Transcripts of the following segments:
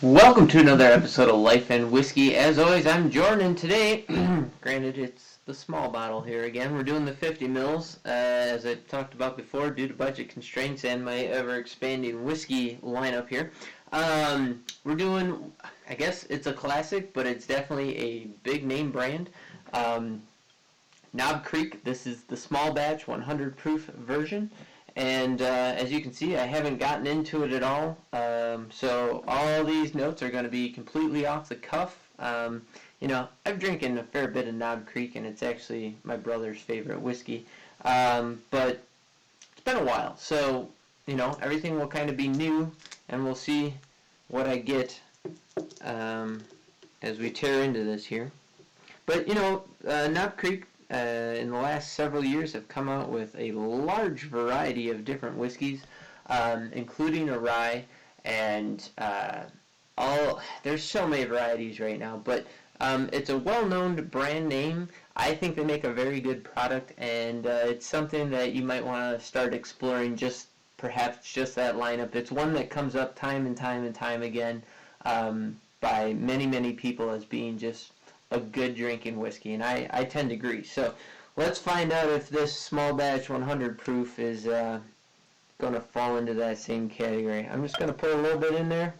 Welcome to another episode of Life and Whiskey. As always, I'm Jordan, and today, granted it's the small bottle here again, we're doing the 50 mils, as I talked about before, due to budget constraints and my ever-expanding whiskey lineup here. We're doing, I guess it's a classic, but it's definitely a big name brand. Knob Creek, this is the small batch 100 proof version. And as you can see, I haven't gotten into it at all. So all these notes are going to be completely off the cuff. I've drinking a fair bit of Knob Creek, and it's actually my brother's favorite whiskey. But it's been a while, so everything will kind of be new, and we'll see what I get as we tear into this here. But Knob Creek, in the last several years, have come out with a large variety of different whiskeys, including a rye, and there's so many varieties right now, but it's a well-known brand name. I think they make a very good product, and it's something that you might want to start exploring, perhaps just that lineup. It's one that comes up time and time again by many people as being just a good drinking whiskey, and I tend to agree. So let's find out if this small batch 100 proof is going to fall into that same category. I'm just going to put a little bit in there.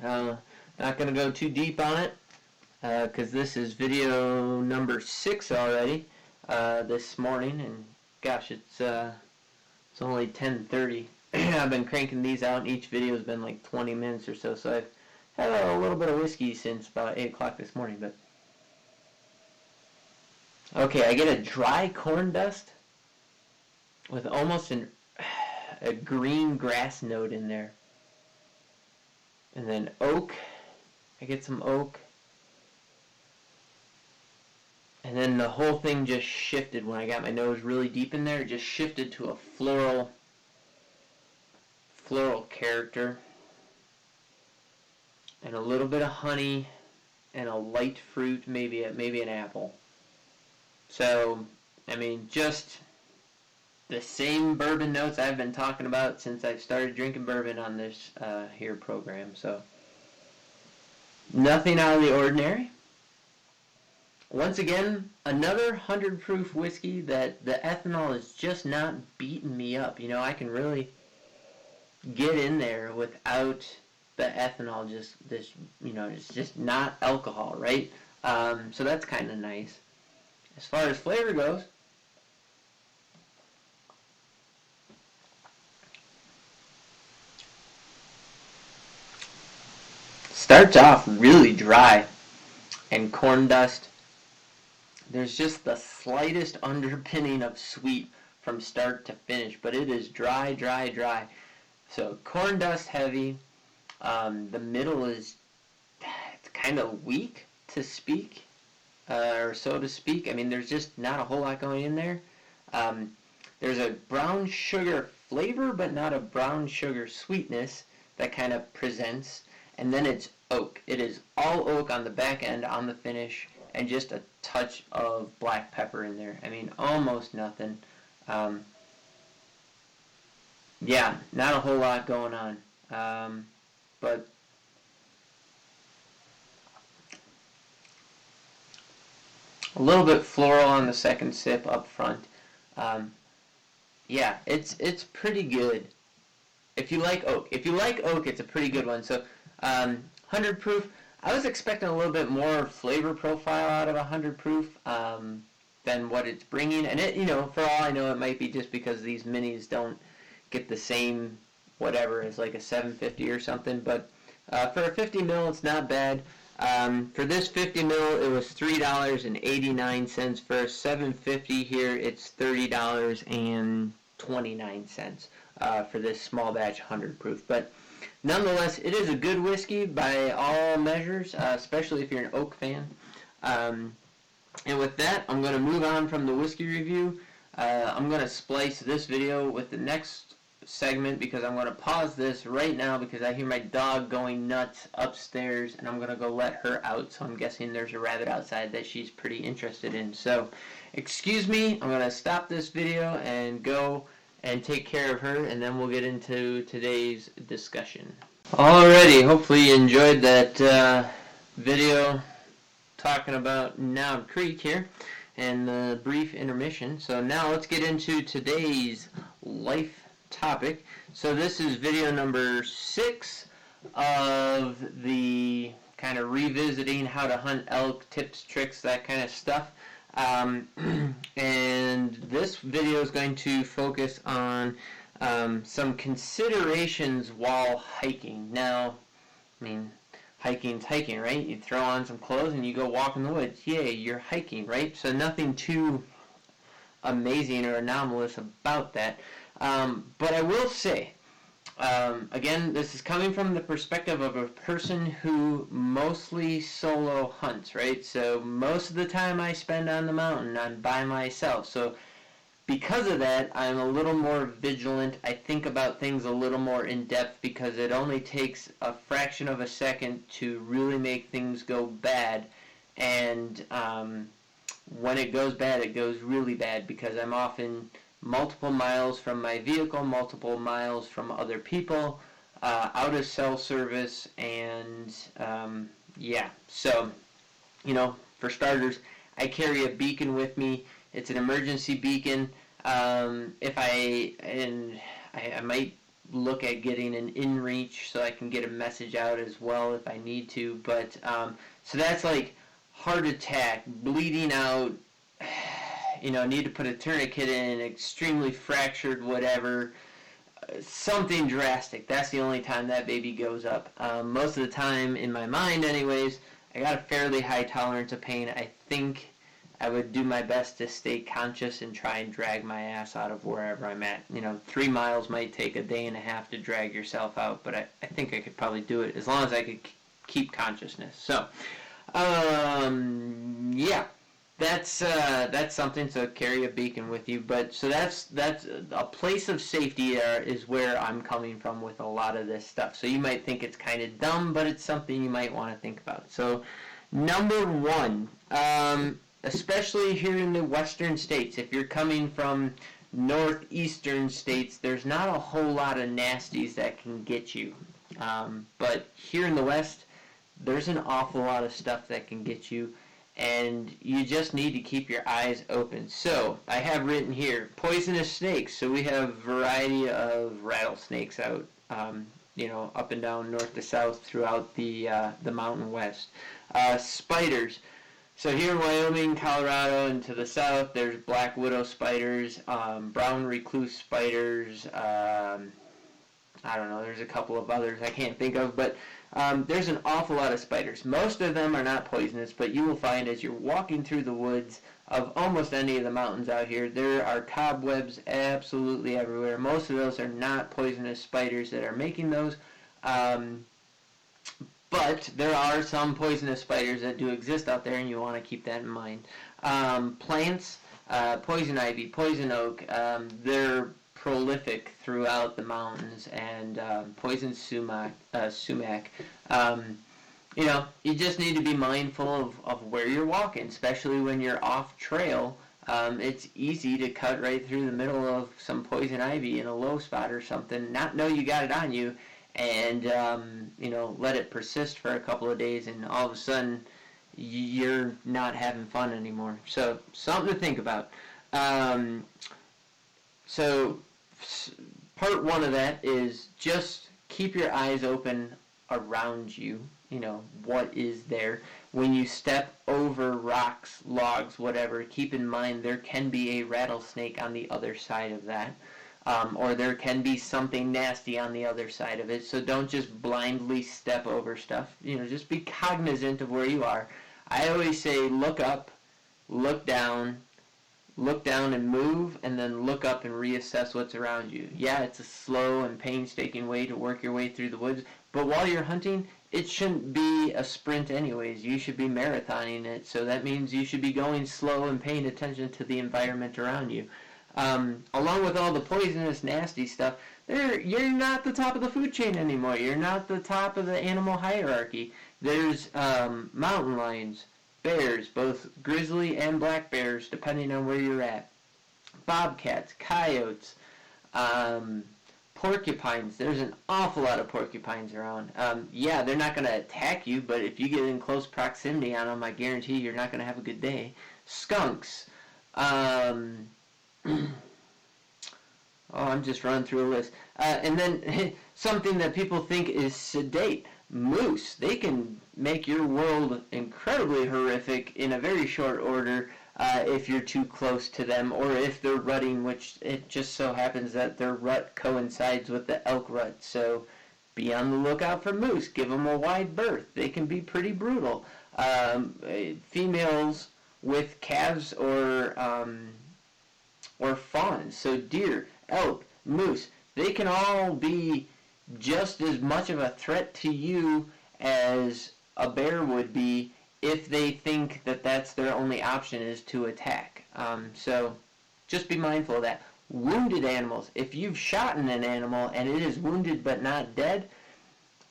Not going to go too deep on it because this is video number 6 already this morning, and gosh, it's only 10:30. I've been cranking these out, and each video has been like 20 minutes or so, so I've had a little bit of whiskey since about 8 o'clock this morning. But okay, I get a dry corn dust with almost a green grass note in there. And then oak. I get some oak. And then the whole thing just shifted when I got my nose really deep in there. It just shifted to a floral character. And a little bit of honey and a light fruit, maybe an apple. So, just the same bourbon notes I've been talking about since I started drinking bourbon on this here program. So, nothing out of the ordinary. Once again, another 100 proof whiskey that the ethanol is just not beating me up. I can really get in there without the ethanol, it's just not alcohol, right? So that's kind of nice. As far as flavor goes, starts off really dry and corn dust. There's just the slightest underpinning of sweet from start to finish, but it is dry. So corn dust heavy. The middle is kind of weak to speak. Or so to speak. There's just not a whole lot going in there. There's a brown sugar flavor, but not a brown sugar sweetness that kind of presents. And then it's oak. It is all oak on the back end, on the finish, and just a touch of black pepper in there. Almost nothing. Yeah, not a whole lot going on. But a little bit floral on the second sip up front. Yeah, it's pretty good. If you like oak, it's a pretty good one. So 100 proof. I was expecting a little bit more flavor profile out of 100 proof than what it's bringing, and it, for all I know, it might be just because these minis don't get the same whatever as like a 750 or something. But for a 50 mil, it's not bad. For this 50 mil, it was $3.89. For a 750 here, it's $30.29 for this small batch 100 proof. But nonetheless, it is a good whiskey by all measures, especially if you're an oak fan. And with that, I'm going to move on from the whiskey review. I'm going to splice this video with the next segment because I'm going to pause this right now because I hear my dog going nuts upstairs, and I'm going to go let her out. So I'm guessing there's a rabbit outside that she's pretty interested in. So excuse me, I'm going to stop this video and go and take care of her, and then we'll get into today's discussion. Alrighty, hopefully you enjoyed that video talking about Knob Creek here and the brief intermission. So now let's get into today's life topic. So this is video number 6 of the kind of revisiting how to hunt elk, tips, tricks, that kind of stuff. And this video is going to focus on some considerations while hiking. Now, I mean, hiking's hiking, right? You throw on some clothes and you go walk in the woods. Yay, you're hiking, right? So nothing too amazing or anomalous about that. But I will say, again, this is coming from the perspective of a person who mostly solo hunts, right? So most of the time I spend on the mountain, I'm by myself. So because of that, I'm a little more vigilant. I think about things a little more in depth because it only takes a fraction of a second to really make things go bad. And when it goes bad, it goes really bad because I'm often multiple miles from my vehicle, multiple miles from other people, out of cell service, and yeah. So, for starters, I carry a beacon with me. It's an emergency beacon. I might look at getting an inReach so I can get a message out as well if I need to. But so that's like heart attack, bleeding out, need to put a tourniquet in, extremely fractured, whatever, something drastic. That's the only time that baby goes up. Most of the time, in my mind anyways, I got a fairly high tolerance of pain. I think I would do my best to stay conscious and try and drag my ass out of wherever I'm at. 3 miles might take a day and a half to drag yourself out, but I think I could probably do it as long as I could keep consciousness. So, yeah. That's something. So carry a beacon with you. But so that's a place of safety. Is where I'm coming from with a lot of this stuff. So you might think it's kind of dumb, but it's something you might want to think about. So number one, especially here in the western states, if you're coming from northeastern states, there's not a whole lot of nasties that can get you. But here in the west, there's an awful lot of stuff that can get you. And you just need to keep your eyes open. So I have written here poisonous snakes. So we have a variety of rattlesnakes out, up and down north to south throughout the mountain west. Spiders. So here in Wyoming, Colorado, and to the south, there's black widow spiders, brown recluse spiders. I don't know. There's a couple of others I can't think of, but there's an awful lot of spiders. Most of them are not poisonous, but you will find as you're walking through the woods of almost any of the mountains out here, there are cobwebs absolutely everywhere. Most of those are not poisonous spiders that are making those, but there are some poisonous spiders that do exist out there, and you want to keep that in mind. Plants, poison ivy, poison oak, they're prolific throughout the mountains, and poison sumac. You just need to be mindful of where you're walking, especially when you're off trail. It's easy to cut right through the middle of some poison ivy in a low spot or something, not know you got it on you, and let it persist for a couple of days, and all of a sudden you're not having fun anymore. So something to think about. So part one of that is just keep your eyes open around you. What is there. When you step over rocks, logs, whatever, keep in mind there can be a rattlesnake on the other side of that. Or there can be something nasty on the other side of it. So don't just blindly step over stuff. Just be cognizant of where you are. I always say look up, look down and move, and then look up and reassess what's around you. Yeah, it's a slow and painstaking way to work your way through the woods, but while you're hunting, it shouldn't be a sprint anyways. You should be marathoning it, so that means you should be going slow and paying attention to the environment around you. Along with all the poisonous, nasty stuff, you're not the top of the food chain anymore. You're not the top of the animal hierarchy. There's mountain lions, bears, both grizzly and black bears, depending on where you're at, bobcats, coyotes, Porcupines. There's an awful lot of porcupines around. Yeah, they're not going to attack you, but if you get in close proximity on them, I guarantee you're not going to have a good day. Skunks. Oh, I'm just running through a list. And then something that people think is sedate. Moose. They can make your world incredibly horrific in a very short order if you're too close to them, or if they're rutting, which it just so happens that their rut coincides with the elk rut. So be on the lookout for moose. Give them a wide berth. They can be pretty brutal. Females with calves or fawns. So deer, elk, moose, they can all be just as much of a threat to you as a bear would be if they think that that's their only option is to attack. So just be mindful of that. Wounded animals. If you've shot an animal and it is wounded but not dead,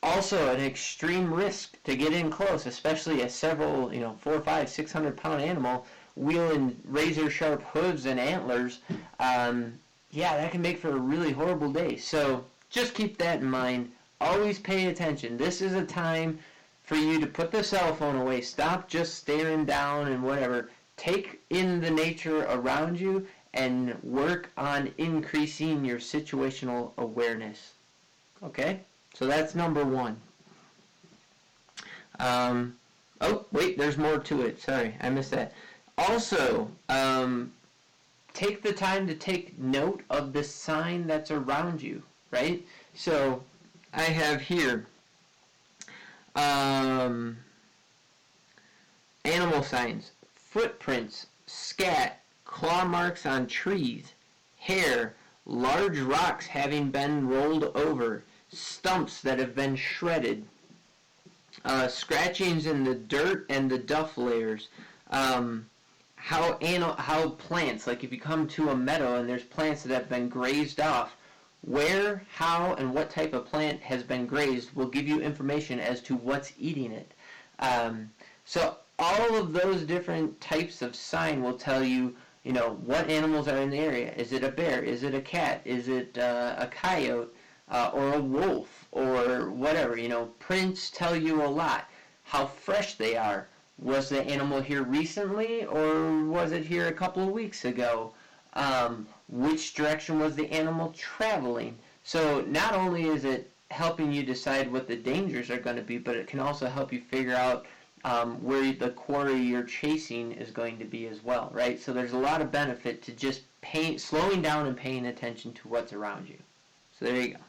also an extreme risk to get in close, especially a several, 400, 500, 600 pound animal wielding razor sharp hooves and antlers. Yeah, that can make for a really horrible day. So just keep that in mind. Always pay attention. This is a time for you to put the cell phone away. Stop just staring down and whatever. Take in the nature around you and work on increasing your situational awareness. Okay? So that's number one. Oh, wait, there's more to it. Sorry, I missed that. Also, take the time to take note of the sign that's around you, right? So I have here animal signs, footprints, scat, claw marks on trees, hair, large rocks having been rolled over, stumps that have been shredded, scratchings in the dirt and the duff layers, how plants, like if you come to a meadow and there's plants that have been grazed off, where, how, and what type of plant has been grazed will give you information as to what's eating it. So all of those different types of sign will tell you, what animals are in the area. Is it a bear? Is it a cat? Is it a coyote or a wolf or whatever? Prints tell you a lot. How fresh they are. Was the animal here recently or was it here a couple of weeks ago? Which direction was the animal traveling? So not only is it helping you decide what the dangers are going to be, but it can also help you figure out where the quarry you're chasing is going to be as well, right? So there's a lot of benefit to just slowing down and paying attention to what's around you. So there you go.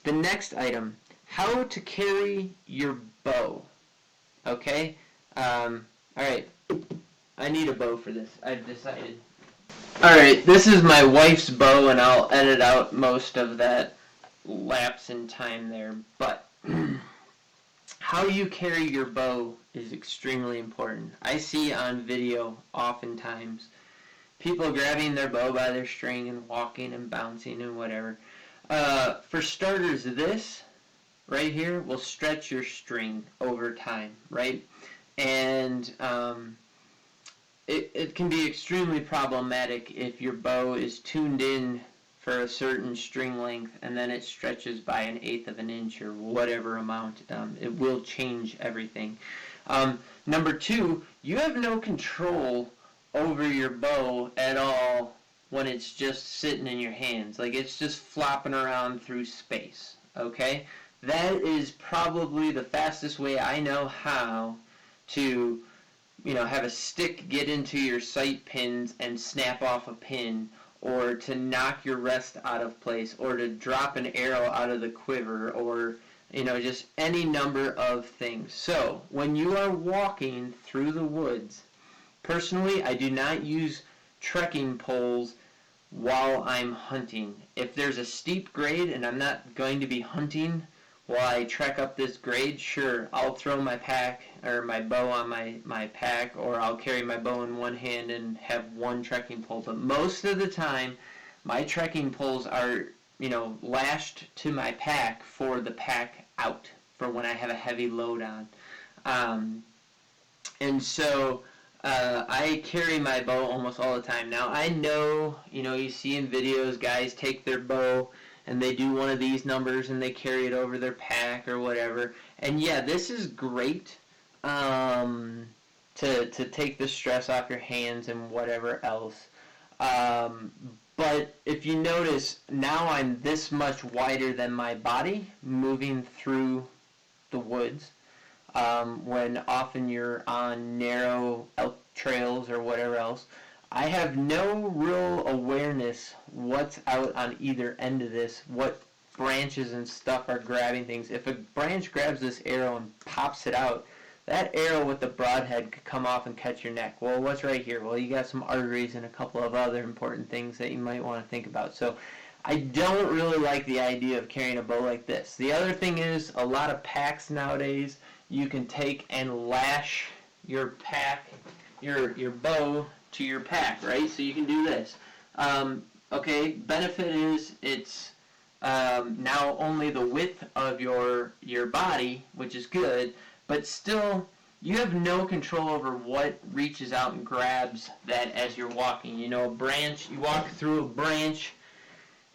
The next item, how to carry your bow. Okay? Alright. I need a bow for this. I've decided. Alright, this is my wife's bow, and I'll edit out most of that lapse in time there. But how you carry your bow is extremely important. I see on video oftentimes people grabbing their bow by their string and walking and bouncing and whatever. For starters, this right here will stretch your string over time, right? And it can be extremely problematic if your bow is tuned in for a certain string length and then it stretches by 1/8 of an inch or whatever amount. It will change everything. Number two, you have no control over your bow at all when it's just sitting in your hands. Like it's just flopping around through space, okay? That is probably the fastest way I know how to, have a stick get into your sight pins and snap off a pin, or to knock your rest out of place, or to drop an arrow out of the quiver, or, just any number of things. So, when you are walking through the woods, personally, I do not use trekking poles while I'm hunting. If there's a steep grade and I'm not going to be hunting while I trek up this grade, sure, I'll throw my pack or my bow on my pack, or I'll carry my bow in one hand and have one trekking pole. But most of the time, my trekking poles are, lashed to my pack for the pack out, for when I have a heavy load on. And so I carry my bow almost all the time. Now, I know, you see in videos, guys take their bow and they do one of these numbers and they carry it over their pack or whatever. And yeah, this is great to take the stress off your hands and whatever else. But if you notice, now I'm this much wider than my body moving through the woods. When often you're on narrow elk trails or whatever else, I have no real awareness what's out on either end of this, what branches and stuff are grabbing things. If a branch grabs this arrow and pops it out, that arrow with the broadhead could come off and catch your neck. Well, what's right here? Well, you got some arteries and a couple of other important things that you might want to think about. So I don't really like the idea of carrying a bow like this. The other thing is, a lot of packs nowadays, you can take and lash your pack, your bow to your pack, right? So you can do this. Okay, benefit is it's now only the width of your body, which is good, but still you have no control over what reaches out and grabs that as you're walking. A branch, you walk through a branch,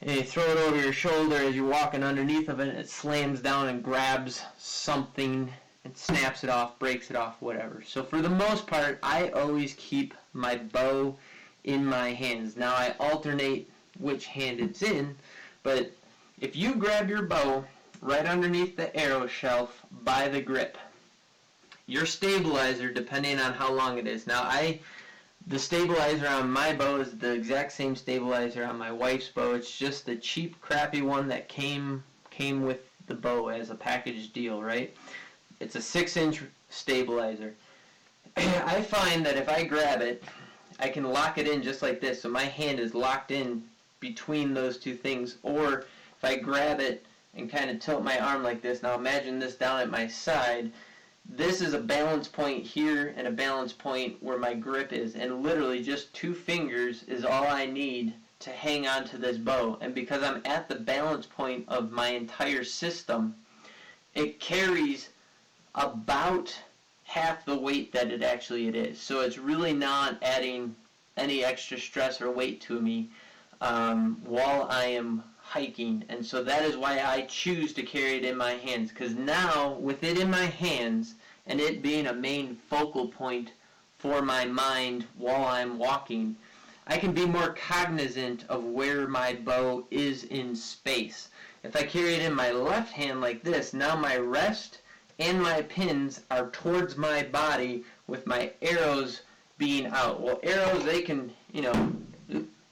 and you throw it over your shoulder as you're walking underneath of it, and it slams down and grabs something and snaps it off, breaks it off, whatever. So for the most part, I always keep my bow in my hands. Now I alternate which hand it's in, but if you grab your bow right underneath the arrow shelf by the grip, your stabilizer, depending on how long it is. Now the stabilizer on my bow is the exact same stabilizer on my wife's bow. It's just the cheap, crappy one that came with the bow as a package deal, right? It's a 6-inch stabilizer. I find that if I grab it, I can lock it in just like this, so my hand is locked in between those two things. Or if I grab it and kind of tilt my arm like this, now imagine this down at my side, this is a balance point here and a balance point where my grip is, and literally just 2 fingers is all I need to hang on to this bow. And because I'm at the balance point of my entire system, it carries about half the weight that it is. So it's really not adding any extra stress or weight to me while I am hiking. And so that is why I choose to carry it in my hands, because now with it in my hands and it being a main focal point for my mind while I'm walking, I can be more cognizant of where my bow is in space. If I carry it in my left hand like this, now my rest and my pins are towards my body with my arrows being out. Well, arrows, they can,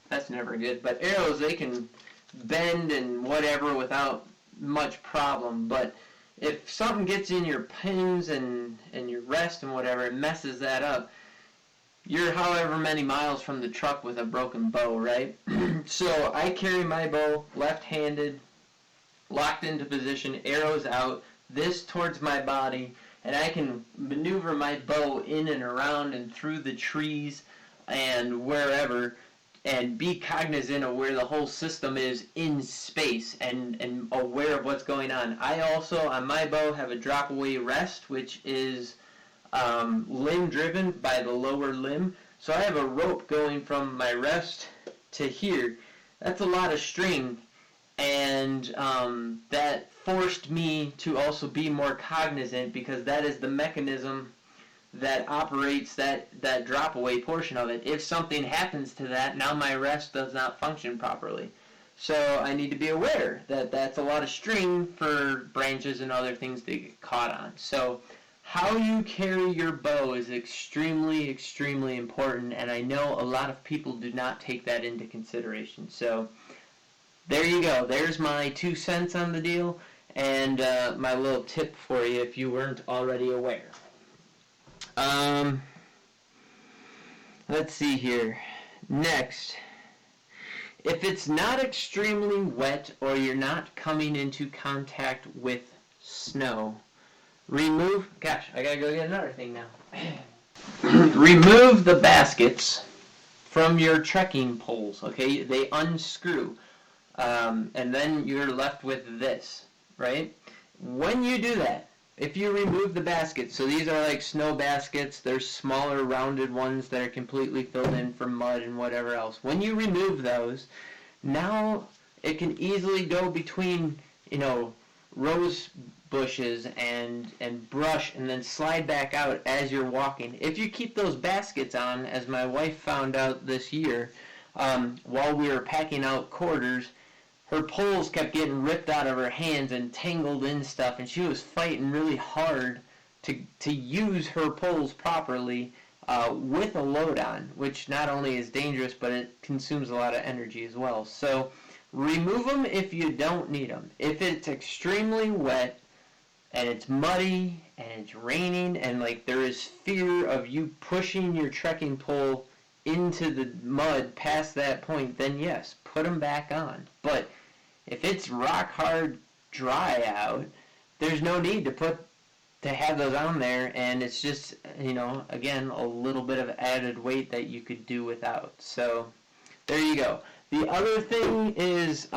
that's never good, but arrows, they can bend and whatever without much problem. But if something gets in your pins and your rest and whatever, it messes that up. You're however many miles from the truck with a broken bow, right? So I carry my bow left-handed, locked into position, arrows out, this towards my body, and I can maneuver my bow in and around and through the trees and wherever, and be cognizant of where the whole system is in space and aware of what's going on. I also, on my bow, have a drop-away rest, which is limb-driven by the lower limb. So I have a rope going from my rest to here. That's a lot of string, and that forced me to also be more cognizant, because that is the mechanism that operates that drop-away portion of it. If something happens to that, now my rest does not function properly. So I need to be aware that that's a lot of string for branches and other things to get caught on. So how you carry your bow is extremely, extremely important, and I know a lot of people do not take that into consideration. So there you go. There's my 2 cents on the deal, and my little tip for you if you weren't already aware. Let's see here. Next, if it's not extremely wet or you're not coming into contact with snow, gosh, I gotta go get another thing now. Remove the baskets from your trekking poles, okay? They unscrew, and then you're left with this, right? When you do that, if you remove the baskets, so these are like snow baskets, there's smaller rounded ones that are completely filled in from mud and whatever else. When you remove those, now it can easily go between, rose bushes and brush and then slide back out as you're walking. If you keep those baskets on, as my wife found out this year, while we were packing out quarters, her poles kept getting ripped out of her hands and tangled in stuff, and she was fighting really hard to use her poles properly with a load on, which not only is dangerous, but it consumes a lot of energy as well. So remove them if you don't need them. If it's extremely wet and it's muddy and it's raining and like there is fear of you pushing your trekking pole into the mud past that point, then yes, put them back on. But if it's rock hard dry out, there's no need to have those on there, and it's just, again, a little bit of added weight that you could do without. So there you go. The other thing is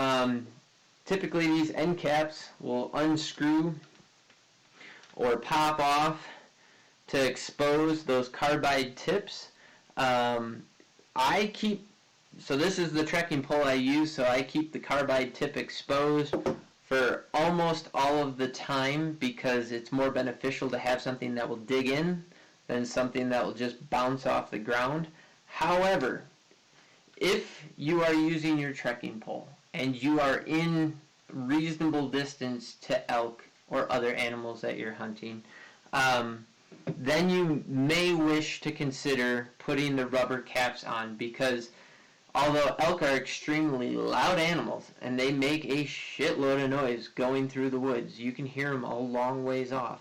typically these end caps will unscrew or pop off to expose those carbide tips. So this is the trekking pole I use, so I keep the carbide tip exposed for almost all of the time because it's more beneficial to have something that will dig in than something that will just bounce off the ground. However, if you are using your trekking pole and you are in reasonable distance to elk or other animals that you're hunting, then you may wish to consider putting the rubber caps on, because although elk are extremely loud animals and they make a shitload of noise going through the woods, you can hear them a long ways off.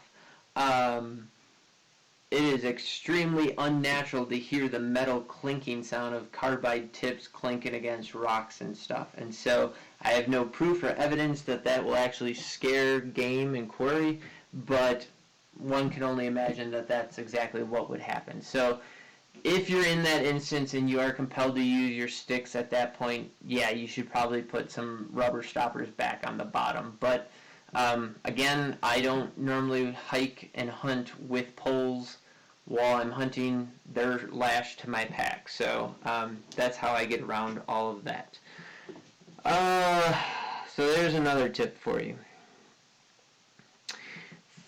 It is extremely unnatural to hear the metal clinking sound of carbide tips clinking against rocks and stuff. And so I have no proof or evidence that will actually scare game and quarry, but one can only imagine that that's exactly what would happen. So if you're in that instance and you are compelled to use your sticks at that point, yeah, you should probably put some rubber stoppers back on the bottom. But again, I don't normally hike and hunt with poles while I'm hunting. They're lashed to my pack. So that's how I get around all of that. So there's another tip for you.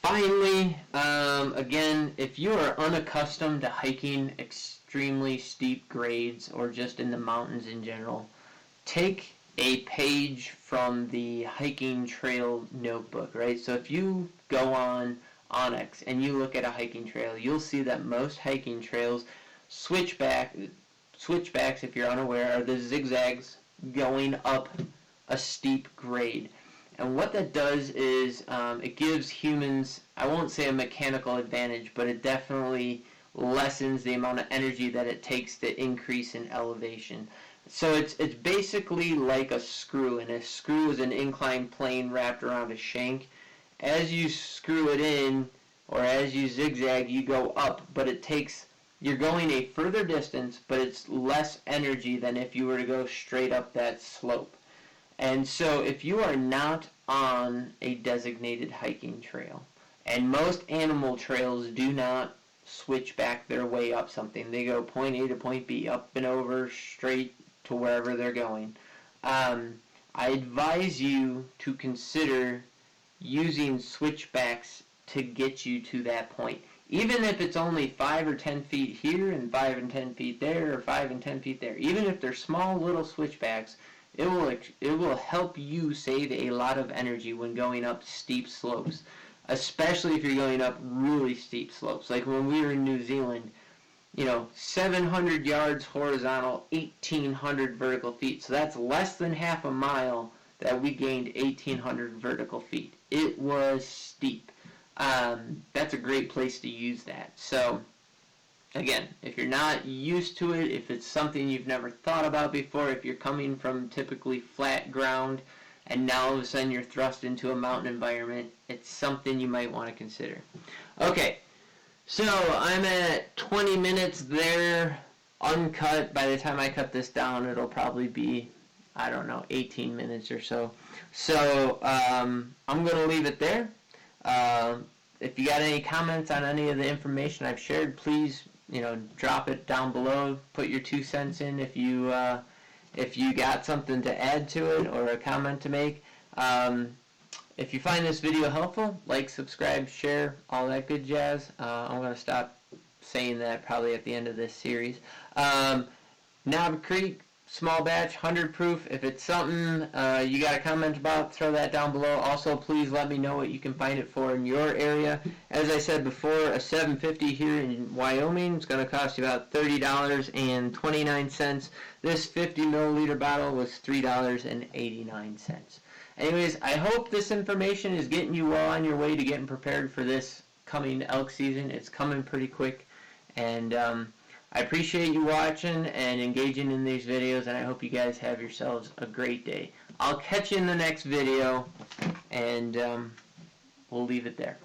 Finally, again, if you are unaccustomed to hiking extremely steep grades or just in the mountains in general, take a page from the hiking trail notebook, right? So if you go on Onyx and you look at a hiking trail, you'll see that most hiking trails, switchbacks, if you're unaware, are the zigzags going up a steep grade. And what that does is it gives humans, I won't say a mechanical advantage, but it definitely lessens the amount of energy that it takes to increase in elevation. So it's basically like a screw, and a screw is an inclined plane wrapped around a shank. As you screw it in, or as you zigzag, you go up, but you're going a further distance, but it's less energy than if you were to go straight up that slope. And so if you are not on a designated hiking trail, and most animal trails do not switch back their way up something, they go point A to point B, up and over, straight to wherever they're going, I advise you to consider using switchbacks to get you to that point. Even if it's only 5 or 10 feet here and 5 and 10 feet there, or 5 and 10 feet there, even if they're small little switchbacks, it will help you save a lot of energy when going up steep slopes, especially if you're going up really steep slopes. Like when we were in New Zealand, 700 yards horizontal, 1,800 vertical feet. So that's less than half a mile that we gained 1,800 vertical feet. It was steep. That's a great place to use that. So again, if you're not used to it, if it's something you've never thought about before, if you're coming from typically flat ground and now all of a sudden you're thrust into a mountain environment, it's something you might want to consider. Okay, so I'm at 20 minutes there, uncut. By the time I cut this down, it'll probably be, 18 minutes or so. So I'm going to leave it there. if you got any comments on any of the information I've shared, please, drop it down below. Put your 2 cents in if you got something to add to it or a comment to make. If you find this video helpful, like, subscribe, share, all that good jazz. I'm going to stop saying that probably at the end of this series. Knob Creek, small batch, 100 proof. If it's something you got a comment about, throw that down below. Also, please let me know what you can find it for in your area. As I said before, a 750 here in Wyoming is going to cost you about $30.29. This 50 milliliter bottle was $3.89. Anyways, I hope this information is getting you well on your way to getting prepared for this coming elk season. It's coming pretty quick, and I appreciate you watching and engaging in these videos, and I hope you guys have yourselves a great day. I'll catch you in the next video, and we'll leave it there.